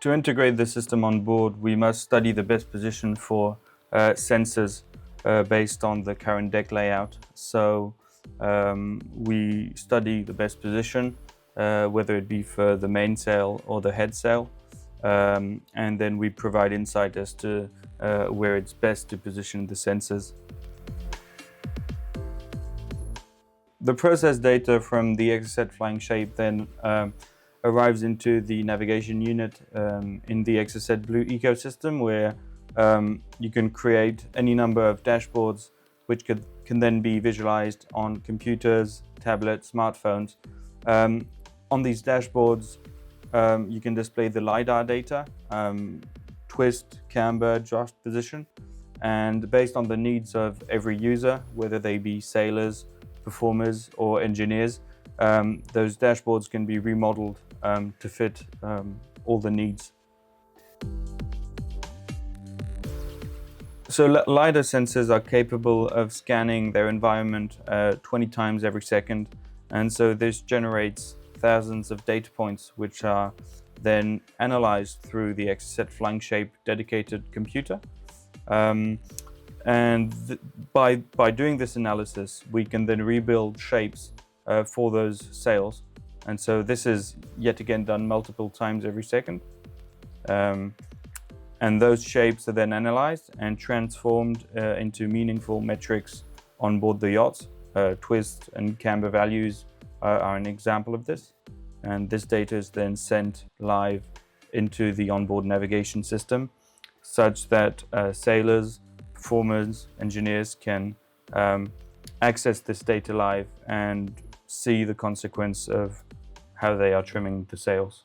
To integrate the system on board, we must study the best position for sensors based on the current deck layout. So we study the best position, whether it be for the mainsail or the headsail, and then we provide insight as to where it's best to position the sensors. The process data from the Exocet FlyingShape then arrives into the navigation unit in the Exocet Blue ecosystem, where you can create any number of dashboards which can then be visualized on computers, tablets, smartphones. On these dashboards, you can display the LiDAR data, twist, camber, draft position, and based on the needs of every user, whether they be sailors, performers, or engineers, those dashboards can be remodeled to fit all the needs. So LiDAR sensors are capable of scanning their environment 20 times every second, and so this generates thousands of data points which are then analyzed through the Exocet FlyingShape dedicated computer. By doing this analysis, we can then rebuild shapes for those sails. And so this is yet again done multiple times every second. And those shapes are then analyzed and transformed into meaningful metrics on board the yachts. Twist and camber values are an example of this. And this data is then sent live into the onboard navigation system, such that sailors, performers, engineers can access this data live and see the consequence of how they are trimming the sails.